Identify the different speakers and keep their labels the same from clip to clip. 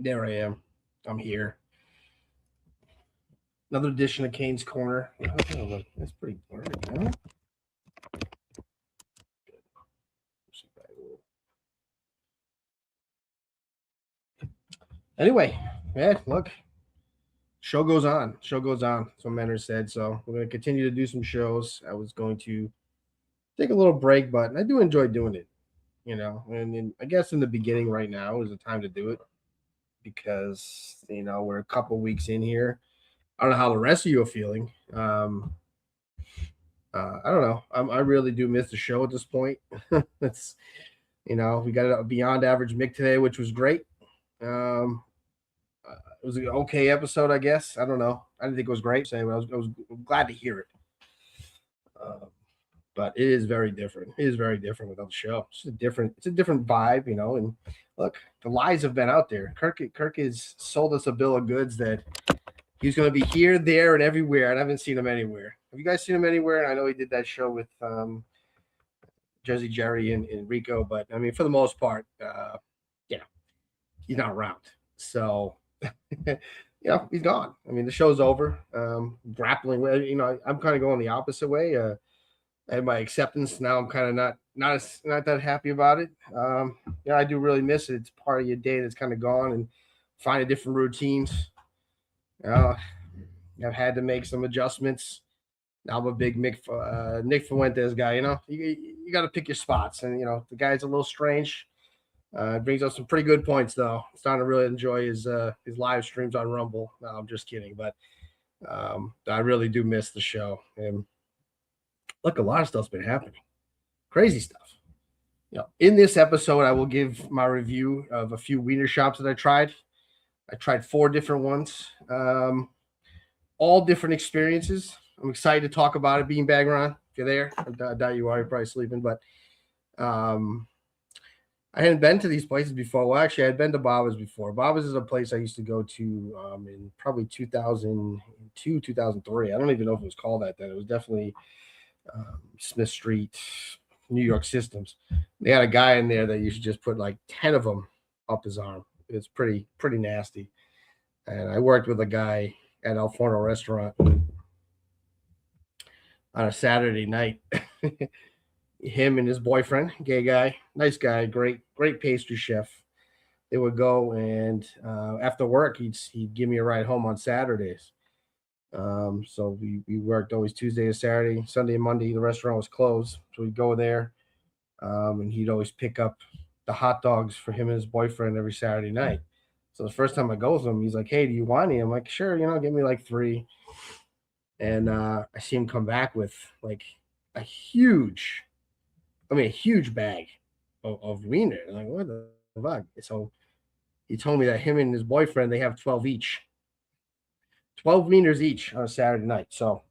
Speaker 1: There I am. I'm here. Another edition of Kane's Corner. Oh, look, that's pretty blurry, huh? Anyway, yeah, look, show goes on. Show goes on. So Mentor said. So we're going to continue to do some shows. I was going to take a little break, but I do enjoy doing it. And I guess in the beginning, right now is the time to do it because we're a couple weeks in here. I don't know how the rest of you are feeling. I don't know. I really do miss the show at this point. It's we got a beyond average Mick today, which was great. Um, it was an okay episode, I guess. I don't know. I didn't think it was great. Saying I was glad to hear it. Uh, but it is very different. It is very different without the show. It's a different vibe, And look, the lies have been out there. Kirk has sold us a bill of goods that he's going to be here, there, and everywhere, and I haven't seen him anywhere. Have you guys seen him anywhere? And I know he did that show with Jersey Jerry and Rico, but I mean, for the most part, he's not around. So, he's gone. I mean, the show's over. Grappling with, I'm kind of going the opposite way. I had my acceptance. Now I'm kind of not that happy about it. I do really miss it. It's part of your day that's kind of gone, and finding different routines. I've had to make some adjustments. Now I'm a big Nick Fuentes guy. You got to pick your spots, and the guy's a little strange. Brings up some pretty good points, though. Starting to really enjoy his live streams on Rumble. No, I'm just kidding, but I really do miss the show. And look, a lot of stuff's been happening, crazy stuff. In this episode, I will give my review of a few wiener shops that I tried. I tried 4 different ones, all different experiences. I'm excited to talk about it. Beanbag Ron, if you're there, I doubt you are. You're probably sleeping, but I hadn't been to these places before. Well, actually, I had been to Baba's before. Baba's is a place I used to go to in probably 2002, 2003. I don't even know if it was called that then. It was definitely Smith Street, New York Systems. They had a guy in there that you should just put like 10 of them up his arm. It's pretty nasty. And I worked with a guy at El Forno restaurant on a Saturday night. Him and his boyfriend, gay guy, nice guy, great pastry chef. They would go and after work, he'd give me a ride home on Saturdays. So we worked always Tuesday to Saturday, Sunday and Monday. The restaurant was closed, so we'd go there, and he'd always pick up the hot dogs for him and his boyfriend every Saturday night. So the first time I go with him, he's like, "Hey, do you want any?" I'm like, "Sure, give me like 3." And I see him come back with like a huge bag of wiener. I'm like, what the fuck? So he told me that him and his boyfriend, they have 12 each. 12 wieners each on a Saturday night. So,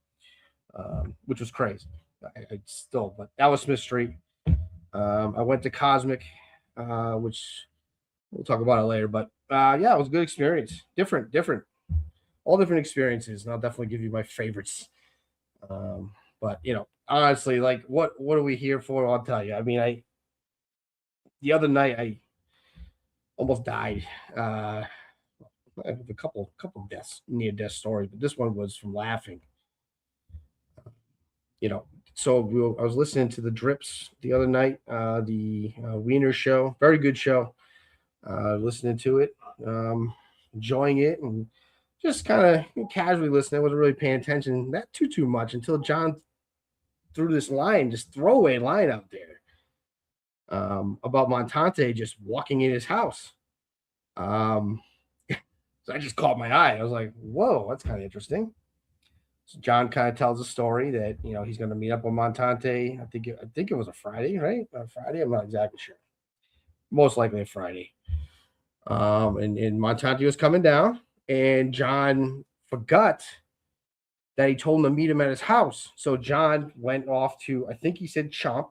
Speaker 1: which was crazy. But that was Smith Street. I went to Cosmic, which we'll talk about it later. But it was a good experience. Different, all different experiences. And I'll definitely give you my favorites. But honestly, like what are we here for? I'll tell you. I mean, the other night I almost died. I have a couple near death stories, but this one was from laughing. So I was listening to the Drips the other night, the Wiener show, very good show. Listening to it, enjoying it, and just kind of casually listening. I wasn't really paying attention that too much until John threw this throwaway line out there about Montante just walking in his house. So I just caught my eye. I was like, "Whoa, that's kind of interesting." So John kind of tells a story that he's going to meet up with Montante. I think it was a Friday, right? A Friday. I'm not exactly sure. Most likely a Friday. And Montante was coming down, and John forgot that he told him to meet him at his house. So John went off to, I think he said Chomp,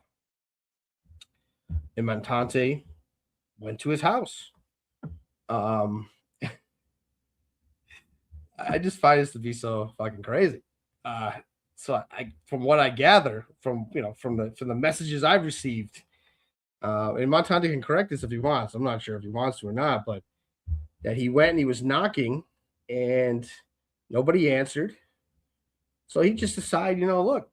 Speaker 1: and Montante went to his house. I just find this to be so fucking crazy. So from what I gather from the messages I've received, and Montante can correct this if he wants. I'm not sure if he wants to or not, but that he went and he was knocking and nobody answered. So he just decided, look,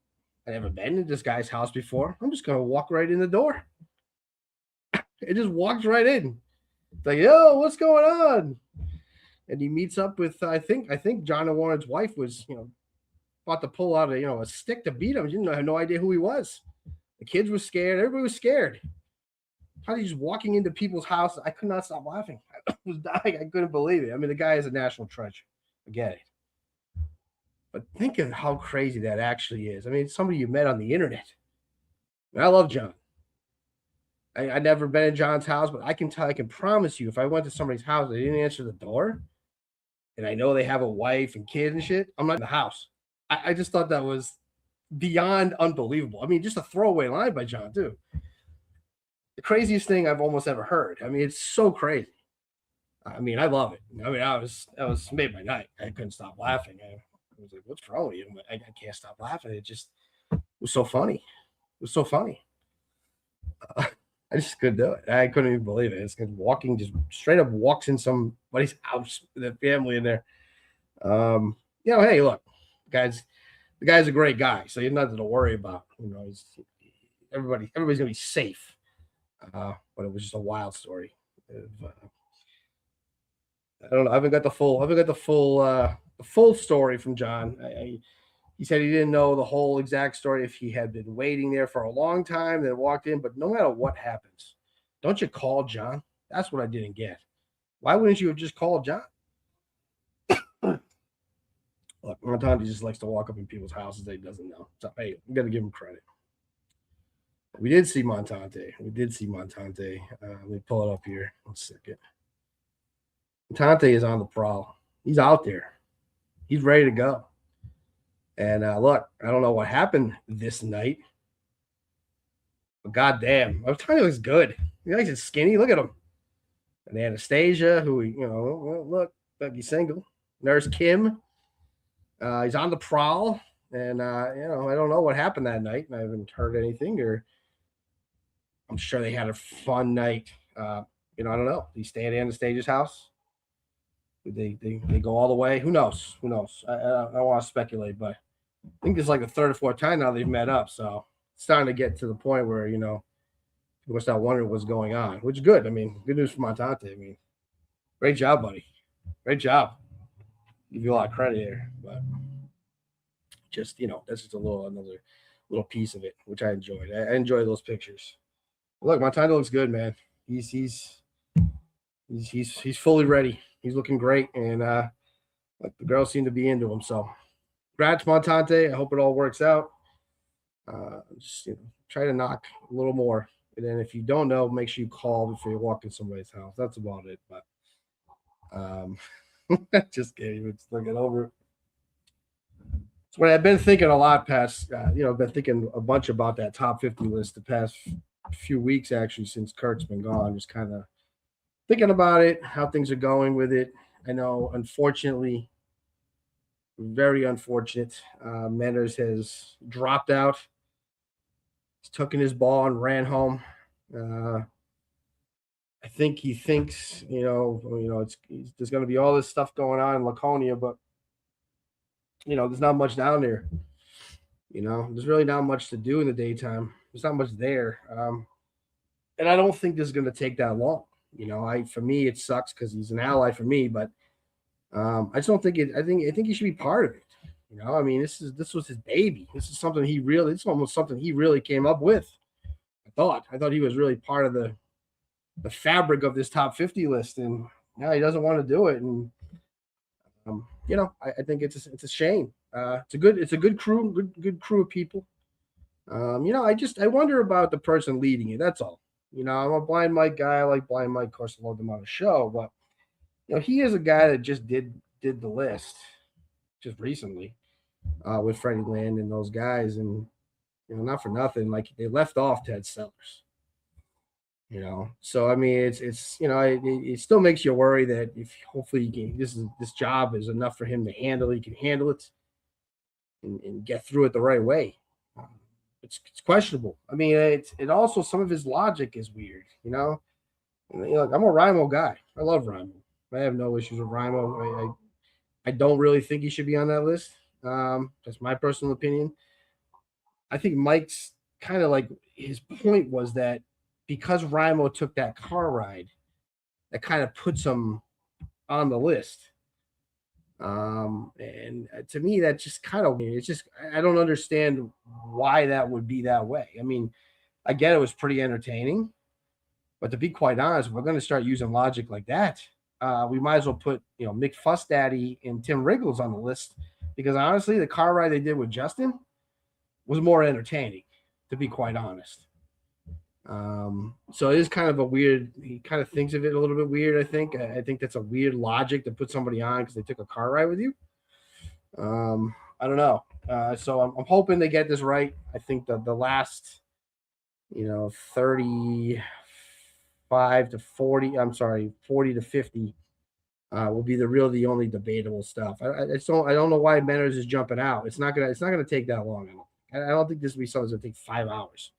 Speaker 1: I never been in this guy's house before. I'm just gonna walk right in the door. It just walks right in. It's like, yo, what's going on? And he meets up with I think John and Warren's wife was, about to pull out a stick to beat him. He didn't have no idea who he was. The kids were scared. Everybody was scared. How he just walking into people's houses? I could not stop laughing. I was dying. I couldn't believe it. I mean, the guy is a national treasure. I get it. But think of how crazy that actually is. I mean, it's somebody you met on the internet. And I love John. I never been in John's house, but I can promise you, if I went to somebody's house, they didn't answer the door, and I know they have a wife and kid and shit, I'm not in the house. I just thought that was beyond unbelievable. I mean, just a throwaway line by John, too. The craziest thing I've almost ever heard. I mean, it's so crazy. I mean, I love it. I mean, that was made my night. I couldn't stop laughing. I was like, "What's wrong with you?" I can't stop laughing. It just was so funny. It was so funny. I just couldn't do it. I couldn't even believe it. It's walking, just straight up walks in somebody's house with a family in there. Hey, look, the guy's a great guy, so you have nothing to worry about. Everybody's gonna be safe. But it was just a wild story. I don't know. I haven't got the full story from John. He said he didn't know the whole exact story if he had been waiting there for a long time, then walked in. But no matter what happens, don't you call John? That's what I didn't get. Why wouldn't you have just called John? Look, Montante just likes to walk up in people's houses that he doesn't know. So, hey, I'm going to give him credit. We did see Montante. Let me pull it up here. 1 second. Montante is on the prowl. He's out there. He's ready to go. And look, I don't know what happened this night, but goddamn, Montante looks good. He likes it skinny. Look at him. And Anastasia, who look, Becky single. Nurse Kim. He's on the prowl, and I don't know what happened that night. I haven't heard anything, or I'm sure they had a fun night. I don't know. Did he stay at Anastasia's house? Did they go all the way? Who knows? I don't want to speculate, but I think it's like the third or fourth time now they've met up. So it's starting to get to the point where people start wondering what's going on, which is good. I mean, good news for Montante. I mean, great job, buddy. Great job. Give you a lot of credit here, but just that's just another little piece of it, which I enjoyed. I enjoy those pictures. Look, Montante looks good, man. He's fully ready. He's looking great, and like the girls seem to be into him. So, congrats, Montante. I hope it all works out. Just try to knock a little more, and then if you don't know, make sure you call before you walk in somebody's house. That's about it. But just kidding. Let's look it over. So when I've been thinking a lot I've been thinking a bunch about that top 50 list the past few weeks, actually, since Kurt's been gone. Just kind of thinking about it, how things are going with it. I know, unfortunately, very unfortunate, Manners has dropped out. He's taken his ball and ran home. I think he thinks, there's going to be all this stuff going on in Laconia, but there's not much down there. There's really not much to do in the daytime. There's not much there, and I don't think this is going to take that long. For me, it sucks because he's an ally for me, but I just don't think it. I think he should be part of it. I mean, this was his baby. This is something it's almost something he really came up with. I thought he was really part of the fabric of this top 50 list, and now he doesn't want to do it. And I think it's a shame. It's a good crew, good crew of people. I wonder about the person leading it. That's all. I'm a Blind Mike guy. I like Blind Mike. Of course, I love him on the show, but he is a guy that just did the list just recently with Freddie Land and those guys, and not for nothing, like they left off Ted Sellers. So I mean, it still makes you worry that if hopefully this job is enough for him to handle. He can handle it and get through it the right way. It's questionable. I mean, it also, some of his logic is weird. I'm a Rimo guy. I love Rimo. I have no issues with Rimo. I don't really think he should be on that list. That's my personal opinion. I think Mike's kind of like his point was that because Rimo took that car ride, that kind of puts him on the list. And to me, that just kind of it's just I don't understand why that would be that way. I mean, I get it was pretty entertaining, but to be quite honest, if we're going to start using logic like that, we might as well put Mick Fuss Daddy and Tim Riggles on the list because honestly, the car ride they did with Justin was more entertaining. To be quite honest, so it is kind of a weird. He kind of thinks of it a little bit weird. I think that's a weird logic to put somebody on because they took a car ride with you. I don't know. So I'm hoping they get this right. I think the last 35 to 40. I'm sorry, 40 to 50 will be the only debatable stuff. I don't know why Menners is jumping out. It's not gonna take that long. I don't think this will be something that's gonna take 5 hours.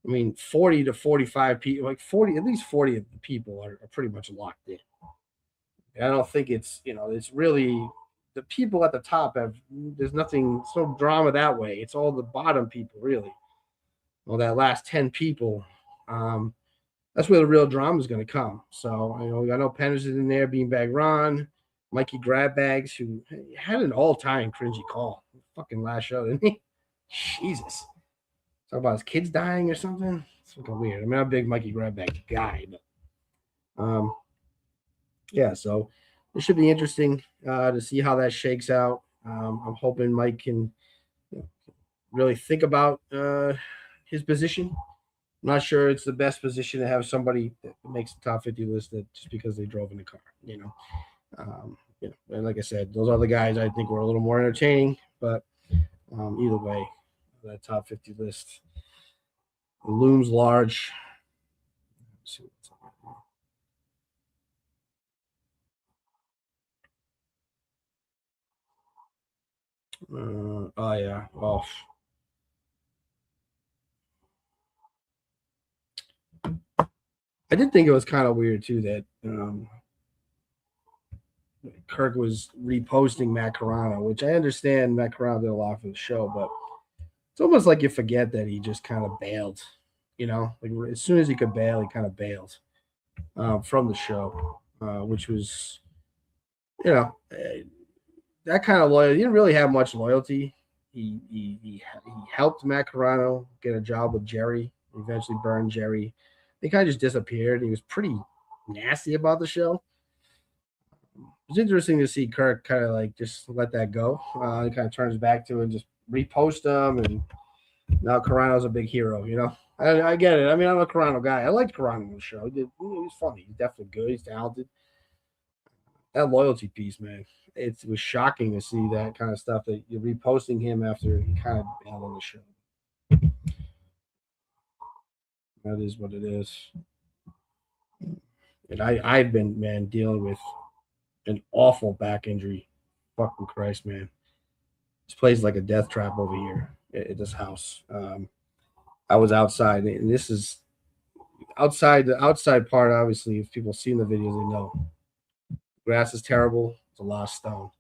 Speaker 1: I mean, 40 to 45 people, like 40, at least 40 of the people are pretty much locked in. I don't think it's really the people at the top there's nothing, it's no drama that way. It's all the bottom people, really. Well, that last 10 people, um, that's where the real drama is going to come. So, I know Penner's in there, Beanbag Ron, Mikey Grabbags, who had an all time cringy call. Fucking last show, didn't he? Jesus. Talk about his kids dying or something. It's fucking weird. I mean, I'm a big Mikey Grabbag guy, but yeah, so it should be interesting to see how that shakes out. I'm hoping Mike can really think about his position. I'm not sure it's the best position to have somebody that makes the top 50 list that just because they drove in the car. And like I said, those other guys I think were a little more entertaining, but either way, that top 50 list looms large. Let's see what's oh yeah. Well, I did think it was kind of weird too that Kirk was reposting Matt Carano, which I understand Matt Carano did a lot for the show, but it's almost like you forget that he just kind of bailed. Like as soon as he could bail, he kind of bailed from the show, which was, that kind of loyalty. He didn't really have much loyalty. He helped Matt Carano get a job with Jerry. He eventually burned Jerry. He kind of just disappeared. He was pretty nasty about the show. It's interesting to see Kirk kind of like just let that go. He kind of turns back to it and just repost them, and now Carano's a big hero. I get it. I mean, I'm a Carano guy. I liked Carano on the show. He was funny. He's definitely good. He's talented. That loyalty piece, man. It was shocking to see that kind of stuff that you're reposting him after he kind of bailed on the show. That is what it is. And I've been, man, dealing with an awful back injury. Fucking Christ, man. This place is like a death trap over here at this house. I was outside, and this is outside. The outside part, obviously, if people seen the videos, they know. Grass is terrible. It's a lot of stone.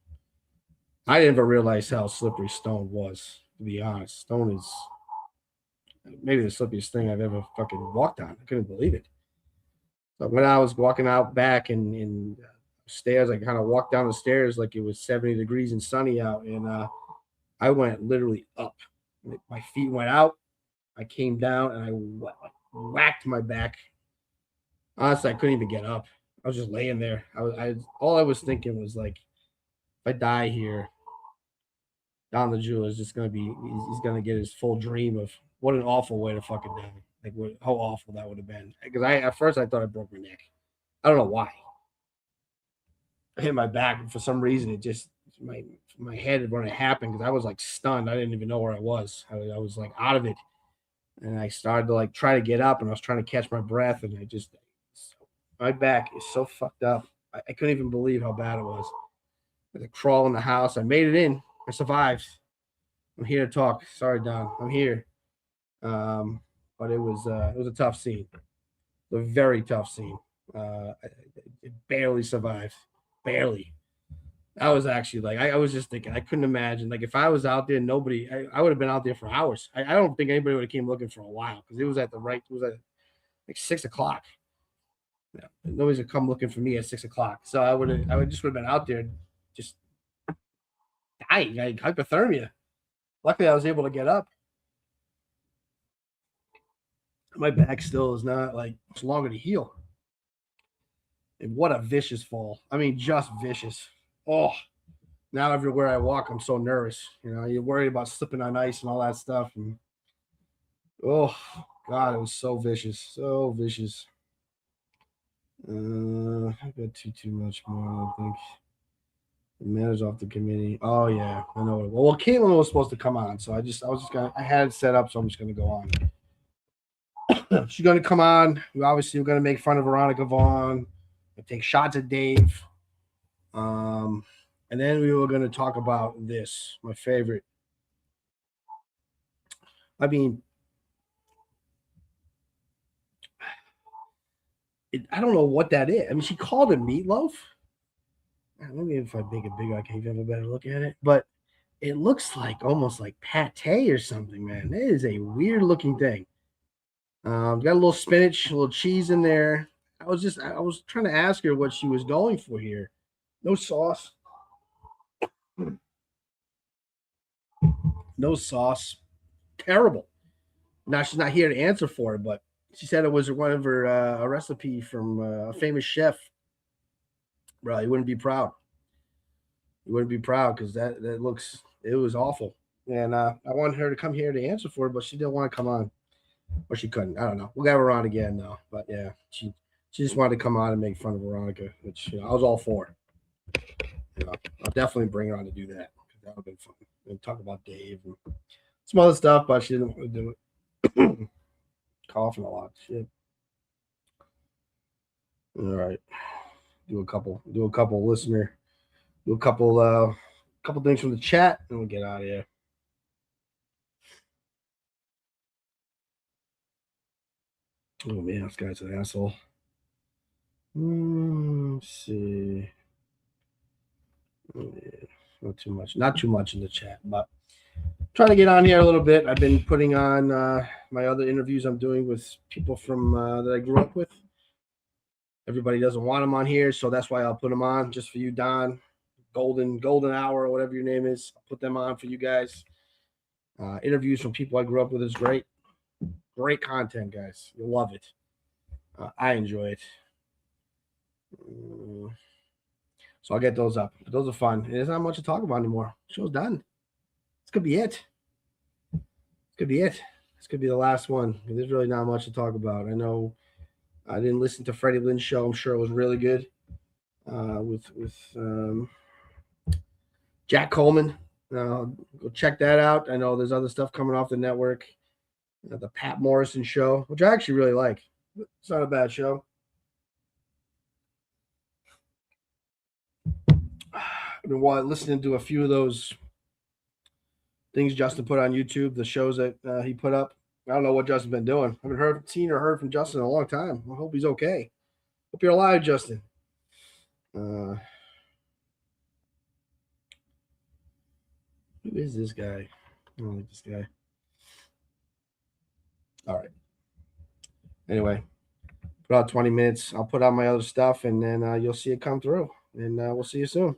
Speaker 1: I didn't even realize how slippery stone was, to be honest. Stone is maybe the slippiest thing I've ever fucking walked on. I couldn't believe it. But when I was walking out back and stairs, I kind of walked down the stairs like it was 70 degrees and sunny out, and I went literally up. My feet went out. I came down and I whacked my back. Honestly, I couldn't even get up. I was just laying there. All I was thinking was like, if I die here, Don the Jew is just gonna be he's gonna get his full dream of what an awful way to fucking die. Like how awful that would have been. Because at first I thought I broke my neck. I don't know why. I hit my back and for some reason it just my head when it happened because I was like stunned. I didn't even know where I was. I was like out of it. And I started to like try to get up and I was trying to catch my breath and my back is so fucked up. I couldn't even believe how bad it was. I had to crawl in the house. I made it in. I survived. I'm here to talk. Sorry, Don. I'm here. But it was a tough scene. A very tough scene. It barely survived. Barely. I was actually like, I was just thinking, I couldn't imagine. Like, if I was out there, nobody, I would have been out there for hours. I don't think anybody would have came looking for a while because it was at the right, it was at like 6 o'clock. Yeah, nobody's gonna come looking for me at 6 o'clock. So I would just would have been out there just dying, like hypothermia. Luckily, I was able to get up. My back still is not like it's longer to heal. And what a vicious fall. I mean, just vicious. Oh, now everywhere I walk, I'm so nervous. You know, you're worried about slipping on ice and all that stuff. And oh, God, it was so vicious. So vicious. I got too much more, I think. The manager's off the committee. Oh yeah, I know. Well, Caitlin was supposed to come on, so I was just gonna. I had it set up, so I'm just gonna go on. She's gonna come on. We obviously we're gonna make fun of Veronica Vaughn, take shots at Dave, um, and then we were gonna talk about this, my favorite. I mean, I don't know what that is. I mean, she called it meatloaf. Maybe if I make it bigger, I can have a better look at it. But it looks like almost like pate or something, man. It is a weird looking thing. Got a little spinach, a little cheese in there. I was trying to ask her what she was going for here. No sauce. No sauce. Terrible. Now she's not here to answer for it, but she said it was one of her a recipe from a famous chef. Bro, you wouldn't be proud. You wouldn't be proud because that looks it was awful. And I wanted her to come here to answer for it, but she didn't want to come on, or she couldn't. I don't know. We'll have her on again though. But yeah, she just wanted to come on and make fun of Veronica, which I was all for. I'll definitely bring her on to do that. That would have been fun. And talk about Dave and some other stuff, but she didn't want to do it. Coughing a lot. Shit. All right. Do a couple listener. Do a couple things from the chat, and we'll get out of here. Oh man, this guy's an asshole. Let's see. Yeah, not too much in the chat, but trying to get on here a little bit. I've been putting on my other interviews I'm doing with people from that I grew up with. Everybody doesn't want them on here, so that's why I'll put them on just for you, Don. Golden Hour or whatever your name is. I'll put them on for you guys. Interviews from people I grew up with is great. Great content, guys. You'll love it. I enjoy it. So I'll get those up. But those are fun. There's not much to talk about anymore. Show's done. This could be it. This could be the last one. There's really not much to talk about. I know I didn't listen to Freddie Lynn's show. I'm sure it was really good. With Jack Coleman. Go check that out. I know there's other stuff coming off the network. The Pat Morrison show, which I actually really like. It's not a bad show. I've been listening to a few of those things Justin put on YouTube, the shows that he put up. I don't know what Justin's been doing. I haven't seen or heard from Justin in a long time. I hope he's okay. Hope you're alive, Justin. Who is this guy? I don't like this guy. All right. Anyway, put out 20 minutes. I'll put out my other stuff, and then you'll see it come through. And we'll see you soon.